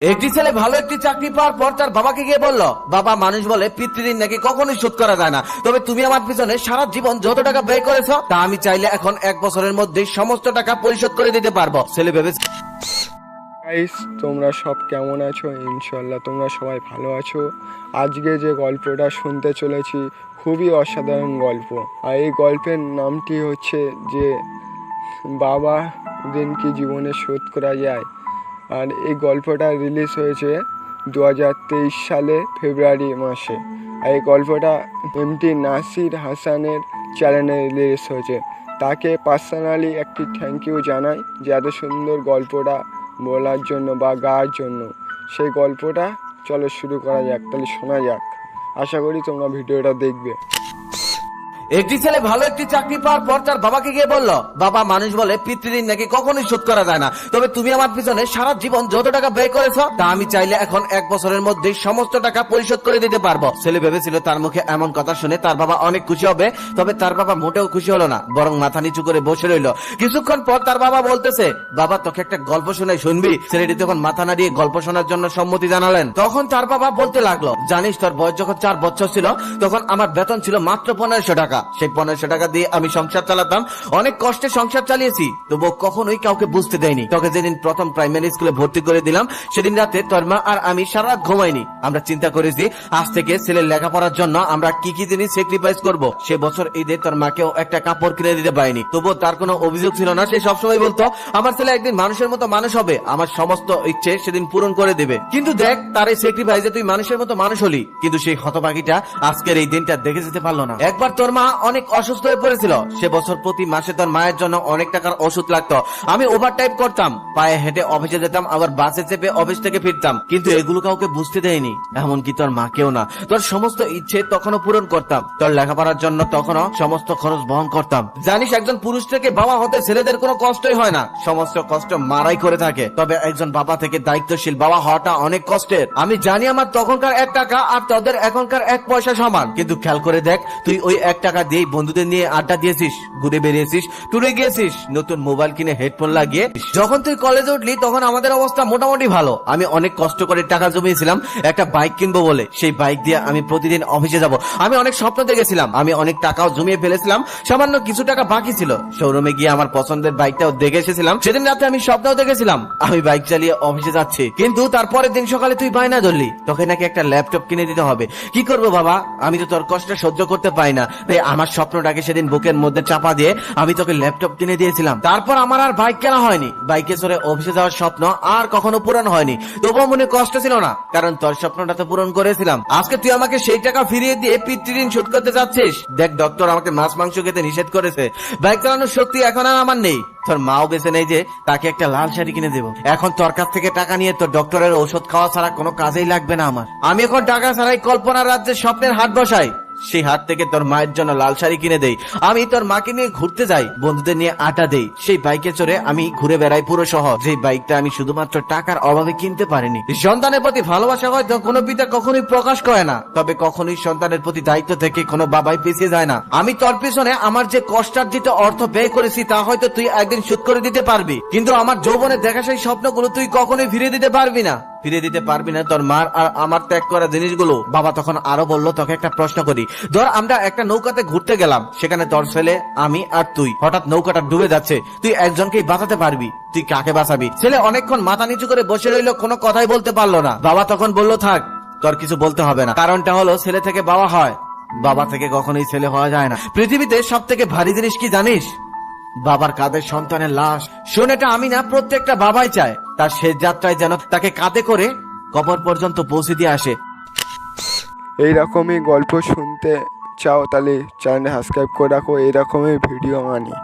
একটি ছেলে ভালো একটি চাকরি পাওয়ার পর তার বাবাকে গিয়ে বলল, বাবা, মানুষ বলে পিতৃঋণ নাকি কখনোই শোধ করা যায় না, তবে তুমি আমার পিছনে সারা জীবন যত টাকা ব্যয় করেছো তা আমি চাইলে এখন 1 বছরের মধ্যে সমস্ত টাকা পরিশোধ করে দিতে পারবো। ছেলে ভেবে গাইস, তোমরা সব কেমন আছো? ইনশাল্লাহ তোমরা সবাই ভালো আছো। আজকে যে গল্পটা শুনতে চলেছি খুবই অসাধারণ গল্প। আর এই গল্পের নামটি হচ্ছে যে বাবা ঋণ কি জীবনে শোধ করা যায়। আর এই গল্পটা রিলিজ হয়েছে 2023 সালে ফেব্রুয়ারি মাসে। আর এই গল্পটা এমটি নাসির হাসানের চ্যানেলে রিলিজ হয়েছে। তাকে পার্সোনালি একটি থ্যাংক ইউ জানাই যে এত সুন্দর গল্পটা বলার জন্য বা গাওয়ার জন্য। সেই গল্পটা চলো শুরু করা যাক, তাহলে শোনা যাক। আশা করি তোমরা ভিডিওটা দেখবে। একটি ছেলে ভালো একটি চাকরি পাওয়ার পর তার বাবাকে গিয়ে বলল, বাবা, মানুষ বলে পিতৃঋণ নাকি কখনোই শোধ করা যায় না, তবে তুমি আমার পিছনে সারা জীবন যত টাকা ব্যয় করেছো তা আমি চাইলে এখন 1 বছরের মধ্যে সমস্ত টাকা পরিশোধ করে দিতে পারবো। ছেলে ভেবেছিল তার মুখে এমন কথা শুনে তার বাবা অনেক খুশি হবে, তবে তার বাবা মোটেও খুশি হলো না, বরং মাথা নিচু করে বসে রইল। কিছুক্ষণ পর তার বাবা বলতেছে, বাবা, তোকে একটা গল্প শোনাই, শুনবি? ছেলেটি তখন মাথা নাড়িয়ে গল্প শোনার জন্য সম্মতি জানালেন। তখন তার বাবা বলতে লাগলো, জানিস, তোর বয়স যখন 4 বছর ছিল তখন আমার বেতন ছিল মাত্র 1500 টাকা। সেই 1500 টাকা দিয়ে আমি সংসার চালাতাম, অনেক কষ্টে সংসার চালিয়েছি, তবুও কখনোই কাউকে বুঝতে দেয়নি। তোকে যেদিন প্রথম প্রাইমারি স্কুলে ভর্তি করে দিলাম সেদিন রাতে তোর মা আর আমি সারা রাত ঘুমাইনি। আমরা চিন্তা করেছি আজ থেকে ছেলের লেখাপড়ার জন্য আমরা কি কি জিনিস স্যাক্রিফাইস করব। সে বছর ঈদে তোর মাকেও একটা কাপড় কিনে দিতে পারিনি, তবুও তার কোনো অভিযোগ ছিল না। সে সবসময় বলতো আমার ছেলে একদিন মানুষের মতো মানুষ হবে, আমার সমস্ত ইচ্ছে সেদিন পূরণ করে দেবে। কিন্তু দেখ, তার এই স্যাক্রিফাইসে তুই মানুষের মতো মানুষ হলি, কিন্তু সেই হতভাগীটা আজকের এই দিনটা দেখে যেতে পারলো না। একবার তোর মা অনেক অসুস্থ হয়ে পড়েছিল। সে বছর প্রতি মাসে তোর মায়ের জন্য অনেক টাকার ওষুধ লাগতো। আমি ওভারটাইম করতাম, পায়ে হেঁটে অফিসে যেতাম, আবার বাসে চেপে অফিস থেকে ফিরতাম, কিন্তু এগুলো কাউকে বুঝতে দেয়নি, এমনকি তোর মাকেও না। তোর সমস্ত ইচ্ছে তখনও পূরণ করতাম, তোর লেখাপড়ার জন্য তখনও সমস্ত খরচ বহন করতাম। জানিস, একজন পুরুষ থেকে বাবা হতে ছেলেদের কোনো কষ্টই হয় না, সমস্ত কষ্ট মারাই করে থাকে, তবে একজন বাবা থেকে দায়িত্বশীল বাবা হওয়াটা অনেক কষ্টের। আমি জানি আমার তখনকার 1 টাকা আর তোদের এখনকার 1 পয়সা সমান, কিন্তু খেয়াল করে দেখ, তুই ওই 1 টাকা দিয়েই বন্ধুদের নিয়ে আড্ডা দিয়েছিস, ঘুরে বেরিয়েছিস, টুরে গিয়েছিস, নতুন মোবাইল কিনে হেডফোন লাগিয়ে। যখন তুই কলেজে উঠলি তখন আমাদের অবস্থা মোটামুটি ভালো। আমি অনেক কষ্ট করে টাকা জমিয়েছিলাম একটা বাইক কিনবো বলে। সেই বাইক দিয়ে আমি প্রতিদিন অফিসে যাব। আমি অনেক স্বপ্ন দেখেছিলাম, আমি অনেক টাকাও জমিয়ে ফেলেছিলাম, সামান্য কিছু টাকা বাকি ছিল। শোরুমে গিয়ে আমার পছন্দের বাইকটাও দেখে এসেছিলাম। সেদিন রাতে আমি স্বপ্নও দেখেছিলাম আমি বাইক চালিয়ে অফিসে যাচ্ছি, কিন্তু তারপরের দিন সকালে তুই বায়না ধরলি তোকে নাকি একটা ল্যাপটপ কিনে দিতে হবে। কি করবো বাবা, আমি তো তোর কষ্ট সহ্য করতে পারি না, তাই আমার স্বপ্নটাকে সেদিন বুকের মধ্যে চাপা দিয়ে আমি তোকে ল্যাপটপ কিনে দিয়েছিলাম। তারপর আমার আর বাইক কেনা হয়নি, বাইকে চড়ে অফিসে যাওয়ার স্বপ্ন আর কখনো পূরণ হয়নি, তবুও মনে কষ্ট ছিল না, কারণ তোর স্বপ্নটা তো পূরণ করেছিলাম। আজকে তুই আমাকে সেই টাকা ফিরিয়ে দিয়ে পিতৃঋণ শোধ করতে চাচ্ছিস। দেখ, ডক্টর আমাকে মাছ মাংস খেতে নিষেধ করেছে, বাইক চালানোর শক্তি এখন আর আমার নেই। তোর মাও বেঁচে নেই যে তাকে একটা লাল শাড়ি কিনে দেবো। এখন তোর কাছ থেকে টাকা নিয়ে তোর ডক্টরের ওষুধ খাওয়া ছাড়া কোনো কাজেই লাগবে না আমার। আমি এখন টাকা ছাড়াই কল্পনার রাজ্যে স্বপ্নের হাট বসাই, সেই হাট থেকে তোর মায়ের জন্য লাল শাড়ি কিনে দেই। আমি তোর মাকে নিয়ে ঘুরতে যাই, বন্ধুদের নিয়ে আড্ডা দেই, সেই বাইকে চড়ে আমি ঘুরে বেড়াই পুরো শহর, যে বাইকটা আমি শুধুমাত্র টাকার অভাবে কিনতে পারিনি। সন্তানের প্রতি ভালোবাসা হয়তো কোনো পিতা কখনোই প্রকাশ করে না, তবে কখনোই সন্তানের প্রতি দায়িত্ব থেকে কোনো বাবাই পিছিয়ে যায় না। আমি তোর পিছনে আমার যে কষ্টার্জিত অর্থ ব্যয় করেছি তা হয়তো তুই একদিন শোধ করে দিতে পারবি, কিন্তু আমার যৌবনে দেখা সেই স্বপ্নগুলো তুই কখনোই ফিরিয়ে দিতে পারবি না, ফিরে দিতে পারবি না তোর মার আর আমার ত্যাগ করা জিনিসগুলো। বাবা তখন আরো বলল, তোকে একটা প্রশ্ন করি, ধর আমরা একটা নৌকাতে ঘুরতে গেলাম, সেখানে তোর ছেলে, আমি আর তুই, হঠাৎ নৌকাটা ডুবে যাচ্ছে, তুই একজনকেই বাঁচাতে পারবি, তুই কাকে বাঁচাবি? ছেলে অনেকক্ষণ মাথা নিচু করে বসে রইল, কোনো কথাই বলতে পারলো না। বাবা তখন বলল, থাক, তোর কিছু বলতে হবে না, কারণটা হলো ছেলে থেকে বাবা হয়, বাবা থেকে কখনোই ছেলে হওয়া যায় না। পৃথিবীতে সব থেকে ভারী জিনিস কি জানিস? বাবার কাঁধে সন্তানের লাশ। শোন, এটা আমি না, প্রত্যেকটা বাবাই চায় তার শেষ যাত্রায় যেন তাকে কাঁধে করে কবর পর্যন্ত পৌঁছে দিয়ে আসে। এইরকমই গল্প শুনতে চাও তাহলে চ্যানেলটা সাবস্ক্রাইব করে রাখো, এইরকমই ভিডিও আনি।